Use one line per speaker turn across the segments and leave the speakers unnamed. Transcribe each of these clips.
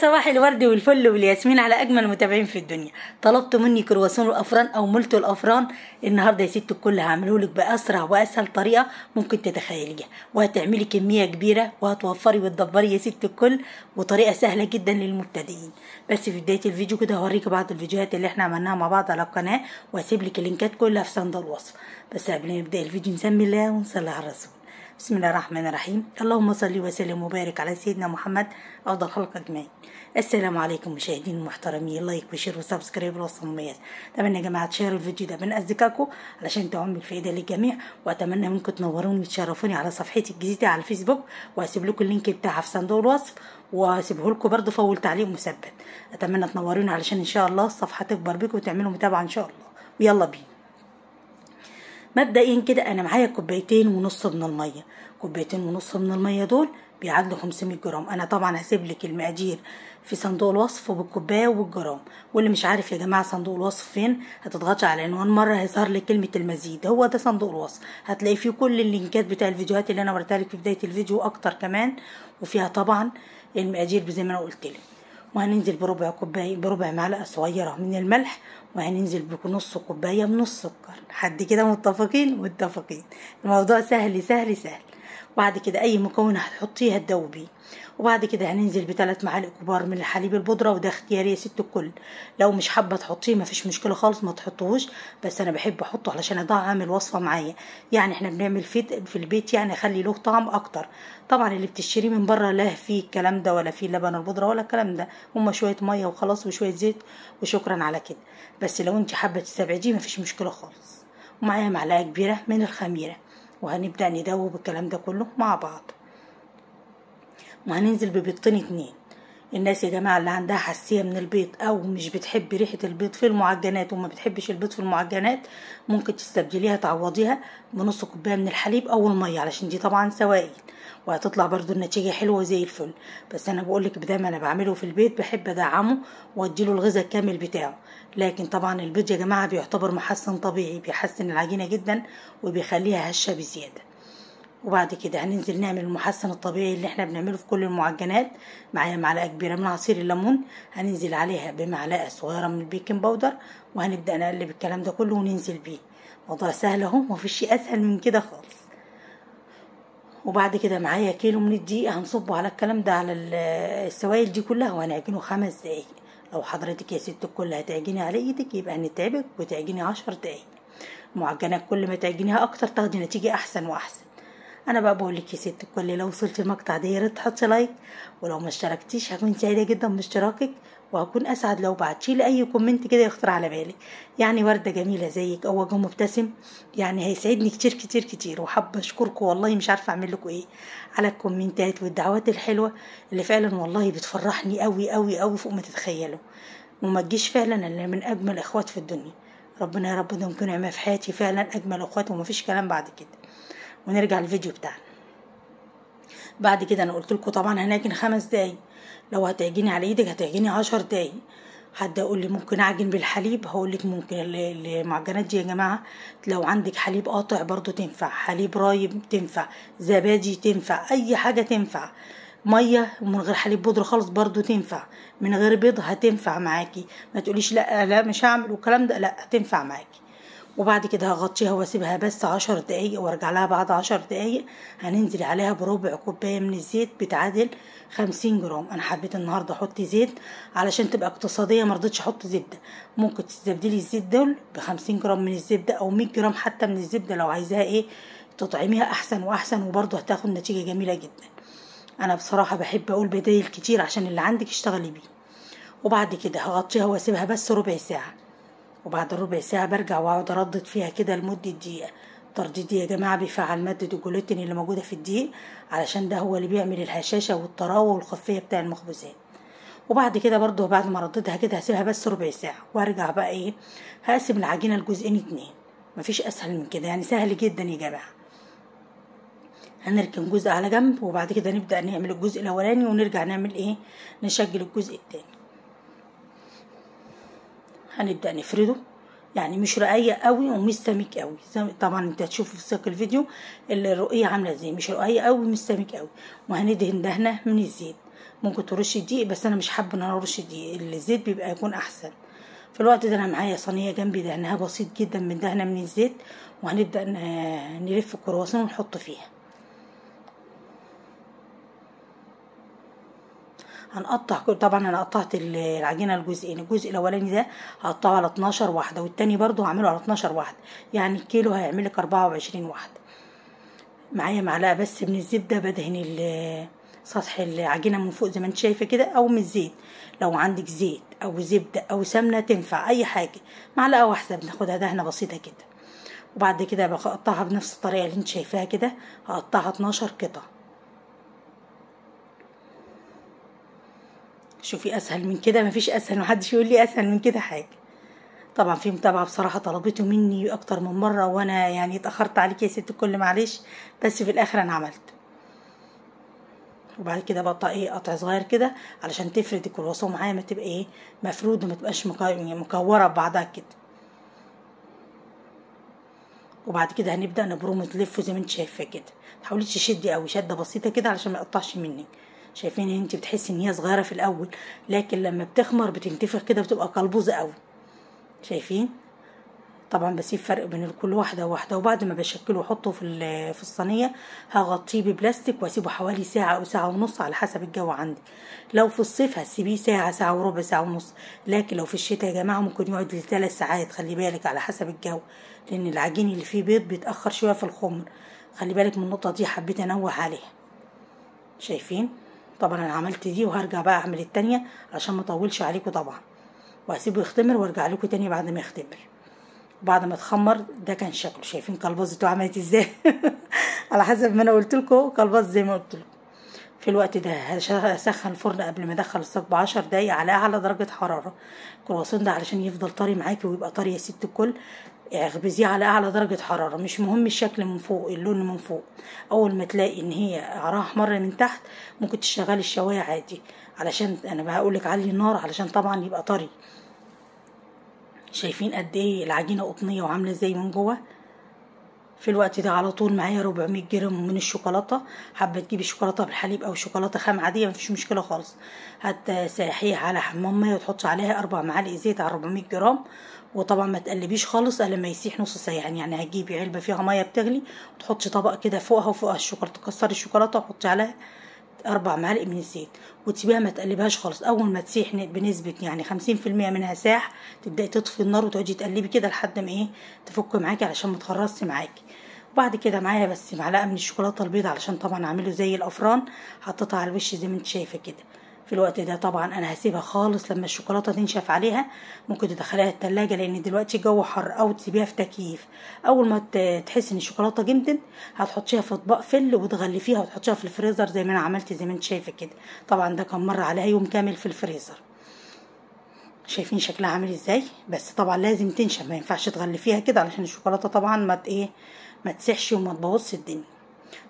صباح الورد والفل والياسمين على اجمل متابعين في الدنيا. طلبتوا مني كرواسون الافران او مولتو الافران. النهارده يا ست الكل هعمله لك باسرع واسهل طريقه ممكن تتخيليها، وهتعملي كميه كبيره وهتوفري وتدبري يا ست الكل، وطريقه سهله جدا للمبتدئين. بس في بدايه الفيديو كده هوريكي بعض الفيديوهات اللي احنا عملناها مع بعض على القناه، وهسيب لك اللينكات كلها في صندوق الوصف. بس قبل ما نبدا الفيديو نسمي الله ونصلي على الرسول. بسم الله الرحمن الرحيم. اللهم صل وسلم وبارك على سيدنا محمد افضل خلق اجمعين. السلام عليكم مشاهدين المحترمين، لايك وشير وسبسكرايب وصميات. اتمنى يا جماعه تشيروا الفيديو ده بين اصدقائكم علشان تعم الفائده للجميع، واتمنى منكم تنوروني وتشرفوني على صفحتي الجديده على الفيسبوك، وهسيب لكم اللينك بتاعها في صندوق الوصف، وهسيبه لكم برده فول تعليق مثبت. اتمنى تنوروني علشان ان شاء الله الصفحه تكبر بكم وتعملوا متابعه ان شاء الله. ويلا بينا. مبدئيا كده انا معايا كوبايتين ونص من الميه. كوبايتين ونص من الميه دول بيعادلوا 500 جرام. انا طبعا هسيب لك المقادير في صندوق الوصف وبالكوبايه وبالجرام، واللي مش عارف يا جماعه صندوق الوصف فين هتضغطي على العنوان مره هيظهر لك كلمه المزيد، هو ده صندوق الوصف. هتلاقي فيه كل اللينكات بتاع الفيديوهات اللي انا وريتها لك في بدايه الفيديو واكتر كمان، وفيها طبعا المقادير زي ما انا قلت لك. وهننزل بربع كوبايه، بربع معلقه صغيره من الملح، وهننزل بنص كوبايه من السكر. لحد كده متفقين؟ الموضوع سهل سهل سهل. وبعد كده اي مكون هتحطيه هتدوبيه. وبعد كده هننزل ب3 معالق كبار من الحليب البودره، وده اختياري يا ست الكل. لو مش حابه تحطيه مفيش مشكله خالص، ما تحطوهوش، بس انا بحب احطه علشان اطعم الوصفه معايا. يعني احنا بنعمل في البيت، يعني اخلي له طعم اكتر. طبعا اللي بتشتريه من بره لا فيه الكلام ده ولا فيه لبن البودره ولا الكلام ده، هما شويه ميه وخلاص وشويه زيت وشكرا على كده. بس لو انت حابه تستبعديه مفيش مشكله خالص. ومعايا معلقه كبيره من الخميره، وهنبدأ ندوب الكلام ده كله مع بعض. وهننزل ببيضتين 2. الناس يا جماعة اللي عندها حساسية من البيض أو مش بتحب ريحة البيض في المعجنات وما بتحبش البيض في المعجنات، ممكن تستبدليها تعوضيها بنص كوباية من الحليب أو المية، علشان دي طبعا سوائل، وهتطلع برضو النتيجة حلوة زي الفل. بس أنا بقولك بدايما أنا بعمله في البيت، بحب أدعمه وأديله الغذاء الكامل بتاعه. لكن طبعا البيض يا جماعة بيعتبر محسن طبيعي، بيحسن العجينة جدا وبيخليها هشة بزيادة. وبعد كده هننزل نعمل المحسن الطبيعي اللي احنا بنعمله في كل المعجنات. معايا معلقه كبيره من عصير الليمون، هننزل عليها بمعلقه صغيره من البيكنج باودر، وهنبدا نقلب الكلام ده كله وننزل بيه. موضوع سهل اهو، مفيش اسهل من كده خالص. وبعد كده معايا كيلو من الدقيق، هنصبه على الكلام ده على السوائل دي كلها، وهنعجنه 5 دقايق. لو حضرتك يا ست الكل هتعجني على ايدك يبقى هنتعبك وتعجني 10 دقايق. المعجنات كل ما تعجنيها اكتر تاخدي نتيجه احسن واحسن. انا بقى بقول لك يا ست الكل، لو وصلت المقطع ده يا ريت تحطي لايك، ولو ما اشتركتيش هكون سعيده جدا باشتراكك، وهكون اسعد لو بعتي لي اي كومنت كده يخطر على بالك. يعني ورده جميله زيك او وجه مبتسم، يعني هيسعدني كتير كتير كتير. وحابه اشكركم والله، مش عارفه اعمل لكم ايه على الكومنتات والدعوات الحلوه اللي فعلا والله بتفرحني قوي قوي قوي فوق ما تتخيلوا. وما تجيش فعلا الا من اجمل اخوات في الدنيا. ربنا يا رب ده يكون نعمه في حياتي، فعلا اجمل اخوات ومفيش كلام بعد كده. ونرجع للفيديو بتاعنا. بعد كده انا قلت لكم طبعا هنعجن 5 دقايق، لو هتعجني على ايدك هتعجني 10 دقايق. حد يقول لي ممكن اعجن بالحليب، هقول لك ممكن. المعجنات دي يا جماعه لو عندك حليب قاطع برضو تنفع، حليب رايب تنفع، زبادي تنفع، اي حاجه تنفع. ميه ومن غير حليب بودره خالص برضو تنفع، من غير بيض هتنفع معاكي. ما تقوليش لا لا مش هعمل والكلام ده، لا هتنفع معاكي. وبعد كده هغطيها واسيبها بس 10 دقايق، وارجع لها بعد 10 دقايق. هننزل عليها بربع كوبايه من الزيت بتعادل 50 جرام. انا حبيت النهارده احط زيت علشان تبقى اقتصاديه، مرضتش احط زبده. ممكن تستبدلي الزيت دول ب50 جرام من الزبده او 100 جرام حتى من الزبده لو عايزاها ايه تطعميها احسن واحسن، وبرضه هتاخد نتيجه جميله جدا. انا بصراحه بحب اقول بدايل كتير عشان اللي عندك اشتغلي بيه. وبعد كده هغطيها واسيبها بس ربع ساعه. وبعد ربع ساعة برجع واقعد اردد فيها كده لمدة دقيقة. الترديد يا جماعة بيفعل مادة الجلوتين اللي موجودة في الدقيق، علشان ده هو اللي بيعمل الهشاشة والطراوة والخفية بتاع المخبوزات. وبعد كده برضو بعد ما رددها كده هسيبها بس ربع ساعة، وارجع بقى ايه هقسم العجينة لجزئين 2. مفيش اسهل من كده، يعني سهل جدا يا جماعة. هنركن جزء على جنب، وبعد كده نبدأ نعمل الجزء الاولاني ونرجع نعمل ايه نشغل الجزء التاني. هنبدأ نفرده، يعني مش رقيق قوي ومش سميك قوي. طبعا انت هتشوفوا في سياق الفيديو الرقيه عامله ازاي، مش رقيق قوي ومش سميك قوي. وهندهن دهنه من الزيت. ممكن ترش دقيق، بس انا مش حابه ان انا ارش دقيق، الزيت بيبقى يكون احسن. في الوقت ده انا معايا صينيه جنبي دهنها بسيط جدا من دهنه من الزيت، وهنبدا نلف الكرواسون ونحط فيها. هنقطع طبعا انا قطعت العجينه لجزئين، الجزء الاولاني ده هقطعه على 12 واحده، والتاني برضو هعمله على 12 واحده، يعني الكيلو هيعمل لك 24 واحده. معايا معلقه بس من الزبده، بدهن سطح العجينه من فوق زي ما انت شايفه كده، او من الزيت. لو عندك زيت او زبده او سمنه تنفع اي حاجه. معلقه واحده بناخدها دهنه بسيطه كده. وبعد كده بقطعها بنفس الطريقه اللي انت شايفاها كده، هقطعها 12 قطعه. شوفي اسهل من كده مفيش اسهل، محدش يقول لي اسهل من كده حاجه. طبعا في متابعه بصراحه طلبته مني اكتر من مره، وانا يعني اتاخرت عليك يا ست الكل، معلش، بس في الاخر انا عملت. وبعد كده بقطع قطع صغير كده علشان تفرد الكرواسون معايا، ما تبقى مفروده، ما تبقاش مكوره ببعضها كده. وبعد كده هنبدا نبرمه وتلفه زي ما انت شايفه كده، متحاوليش تشدي قوي، شده بسيطه كده علشان ما يقطعش منك. شايفين ان انت بتحسي ان هي صغيره في الاول، لكن لما بتخمر بتنتفخ كده، بتبقى قلبوزه قوي. شايفين؟ طبعا بسيب فرق بين كل واحده وواحده. وبعد ما بشكله واحطه في الصينيه، هغطيه ببلاستيك واسيبه حوالي ساعه او ساعه ونص على حسب الجو عندي. لو في الصيف هتسيبيه ساعه، ساعه وربع، ساعه ونص. لكن لو في الشتاء يا جماعه ممكن يقعد ل3 ساعات، خلي بالك على حسب الجو، لان العجين اللي فيه بيض بيتاخر شويه في الخمر. خلي بالك من النقطه دي، حبيت انوه عليها. شايفين؟ طبعا انا عملت دي وهرجع بقى اعمل التانية عشان ما اطولش عليكم طبعا، وهسيبه يختمر وارجع لكم تاني بعد ما يختمر. بعد ما تخمر ده كان شكله، شايفين كلبظته عملت ازاي؟ على حسب ما انا قلت لكم كلبظ زي ما قلت لكم. في الوقت ده هسخن الفرن قبل ما ادخل الصاج ب10 دقايق على اعلى درجه حراره. الكرواسون ده علشان يفضل طري معاكي ويبقى طري يا ست الكل، اخبزيه على اعلى درجه حراره. مش مهم الشكل من فوق، اللون من فوق. اول ما تلاقي ان هي قعرها احمر من تحت، ممكن تشغلي الشوايه عادي، علشان انا بقولك علي النار علشان طبعا يبقى طري. شايفين قد ايه العجينه قطنيه وعامله ازاي من جوه؟ في الوقت ده على طول معايا 400 جرام من الشوكولاته. حابه تجيبي شوكولاته بالحليب او شوكولاته خام عاديه مفيش مشكله خالص. هتسيحيها على حمام ميه وتحطي عليها 4 معالق زيت على 400 جرام. وطبعا ما تقلبيش خالص الا لما يسيح نص ساعه، يعني هتجيبي علبه فيها ميه بتغلي وتحطي طبق كده فوقها وفوقها الشوكولاته، تكسري الشوكولاته وتحطي عليها 4 معالق من الزيت وتسيبيها، ما تقلبهاش خالص. اول ما تسيح بنسبه يعني 50% منها ساح، تبداي تطفي النار وتقعدي تقلبي كده لحد ما تفك معاكي علشان ما تخرصش معاكي. وبعد كده معايا بس معلقه من الشوكولاته البيضاء علشان طبعا اعمله زي الافران، حطيتها على الوش زي ما انت شايفه كده. في الوقت ده طبعا انا هسيبها خالص لما الشوكولاته تنشف عليها. ممكن تدخليها التلاجة لان دلوقتي الجو حر، او تسيبيها في تكييف. اول ما تحسي ان الشوكولاته جمدت، هتحطيها في اطباق فل وتغلفيها وتحطيها في الفريزر زي ما انا عملت زي ما انت شايفه كده. طبعا ده كان مر عليها يوم كامل في الفريزر. شايفين شكلها عامل ازاي؟ بس طبعا لازم تنشف، ما ينفعش تغلفيها كده علشان الشوكولاته طبعا ما تسحش وما تبوظش الدنيا.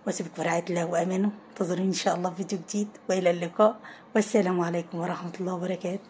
واسيبك في رعايه الله وامانه، انتظروني ان شاء الله في فيديو جديد، والى اللقاء، والسلام عليكم ورحمه الله وبركاته.